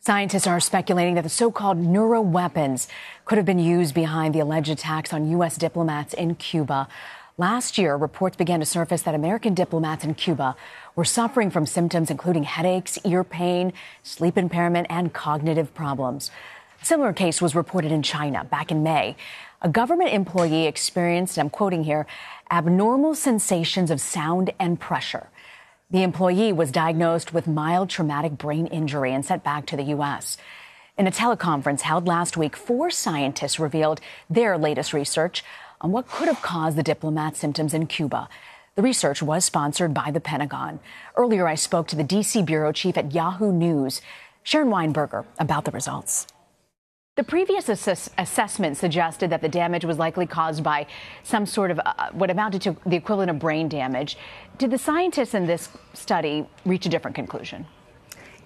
Scientists are speculating that the so-called neuroweapons could have been used behind the alleged attacks on U.S. diplomats in Cuba. Last year, reports began to surface that American diplomats in Cuba were suffering from symptoms including headaches, ear pain, sleep impairment, and cognitive problems. A similar case was reported in China back in May. A government employee experienced, I'm quoting here, abnormal sensations of sound and pressure. The employee was diagnosed with mild traumatic brain injury and sent back to the U.S. In a teleconference held last week, 4 scientists revealed their latest research on what could have caused the diplomat's symptoms in Cuba. The research was sponsored by the Pentagon. Earlier, I spoke to the D.C. bureau chief at Yahoo News, Sharon Weinberger, about the results. The previous assessment suggested that the damage was likely caused by some sort of what amounted to the equivalent of brain damage. Did the scientists in this study reach a different conclusion?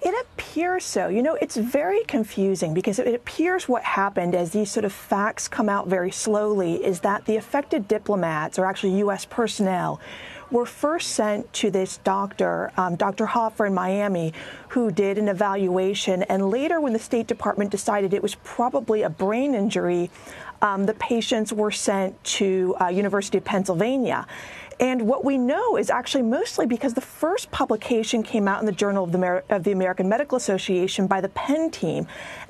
It appears so. You know, it's very confusing because it appears what happened as these sort of facts come out very slowly is that the affected diplomats, or actually U.S. personnel, were first sent to this doctor, Dr. Hoffer in Miami, who did an evaluation. And later, when the State Department decided it was probably a brain injury, the patients were sent to University of Pennsylvania. And what we know is actually mostly because the first publication came out in the Journal of the American Medical Association by the Penn team,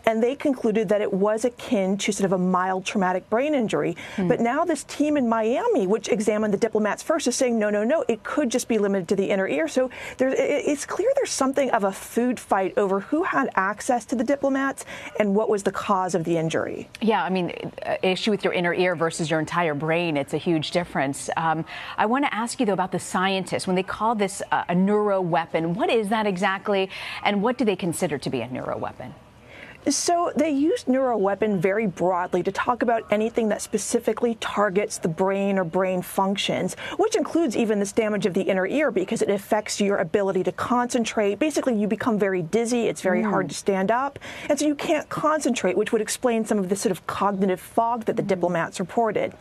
and they concluded that it was akin to sort of a mild traumatic brain injury. But now this team in Miami, which examined the diplomats first, is saying, no, it could just be limited to the inner ear. So it's clear there's something of a food fight over who had access to the diplomats and what was the cause of the injury. Yeah, I mean, issue with your inner ear versus your entire brain, it's a huge difference. I want to ask you, though, about the scientists. When they call this a neuroweapon, what is that exactly, and what do they consider to be a neuroweapon? So they use neuroweapon very broadly to talk about anything that specifically targets the brain or brain functions, which includes even this damage of the inner ear because it affects your ability to concentrate. Basically, you become very dizzy. It's very hard to stand up. And so you can't concentrate, which would explain some of the sort of cognitive fog that the diplomats reported.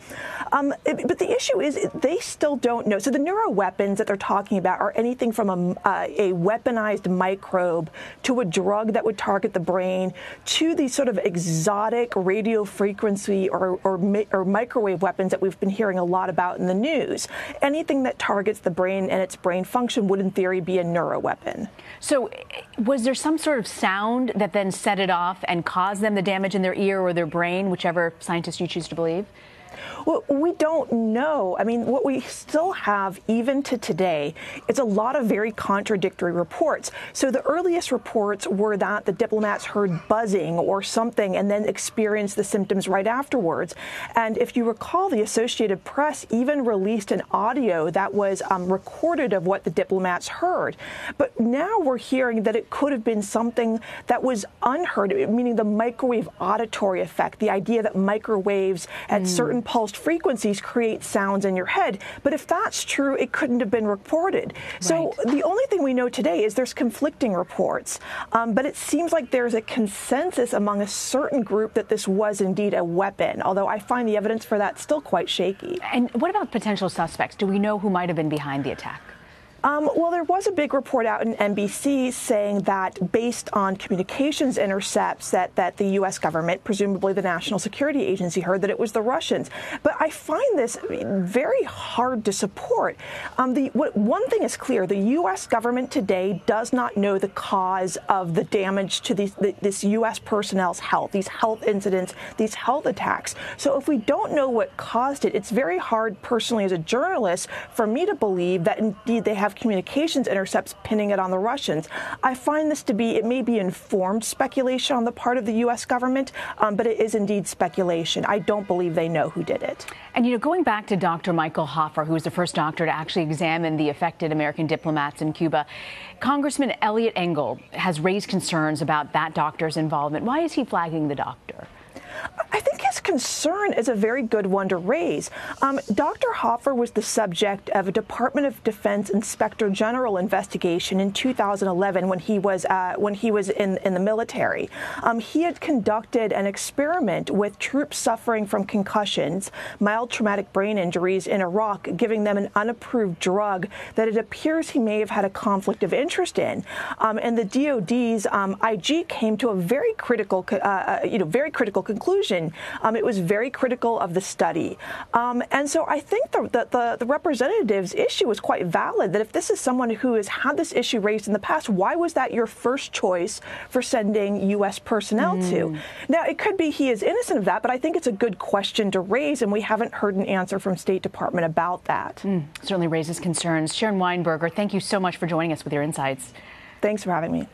But the issue is they still don't know. So the neuroweapons that they're talking about are anything from a weaponized microbe to a drug that would target the brain to these sort of exotic radio frequency or microwave weapons that we've been hearing a lot about in the news. Anything that targets the brain and its brain function would, in theory, be a neuroweapon. So was there some sort of sound that then set it off and caused them the damage in their ear or their brain, whichever scientist you choose to believe? Well, we don't know. I mean, what we still have, even to today, is a lot of very contradictory reports. So the earliest reports were that the diplomats heard buzzing or something and then experienced the symptoms right afterwards. And if you recall, the Associated Press even released an audio that was recorded of what the diplomats heard. But now we're hearing that it could have been something that was unheard, meaning the microwave auditory effect, the idea that microwaves at certain pulsed frequencies create sounds in your head. But if that's true, it couldn't have been reported. So the only thing we know today is there's conflicting reports. But it seems like there's a consensus among a certain group that this was indeed a weapon, although I find the evidence for that still quite shaky. And what about potential suspects? Do we know who might have been behind the attack? Well, there was a big report out in NBC saying that based on communications intercepts that the U.S. government, presumably the National Security Agency, heard that it was the Russians. But I find this very hard to support. One thing is clear. The U.S. government today does not know the cause of the damage to this U.S. personnel's health, these health incidents, these health attacks. So if we don't know what caused it, it's very hard personally as a journalist for me to believe that indeed they have communications intercepts pinning it on the Russians. I find this to be, it may be informed speculation on the part of the U.S. government, but it is indeed speculation. I don't believe they know who did it. And, you know, going back to Dr. Michael Hoffer, who was the first doctor to actually examine the affected American diplomats in Cuba, Congressman Eliot Engel has raised concerns about that doctor's involvement. Why is he flagging the doctor? I think his this concern is a very good one to raise. Dr. Hoffer was the subject of a Department of Defense Inspector General investigation in 2011 when he was in the military. He had conducted an experiment with troops suffering from concussions, mild traumatic brain injuries in Iraq, giving them an unapproved drug that it appears he may have had a conflict of interest in. And the DoD's IG came to a very critical conclusion. It was very critical of the study. And so I think the representative's issue is quite valid, that if this is someone who has had this issue raised in the past, why was that your first choice for sending U.S. personnel to? Now, it could be he is innocent of that, but I think it's a good question to raise, and we haven't heard an answer from State Department about that. Certainly raises concerns. Sharon Weinberger, thank you so much for joining us with your insights. Thanks for having me.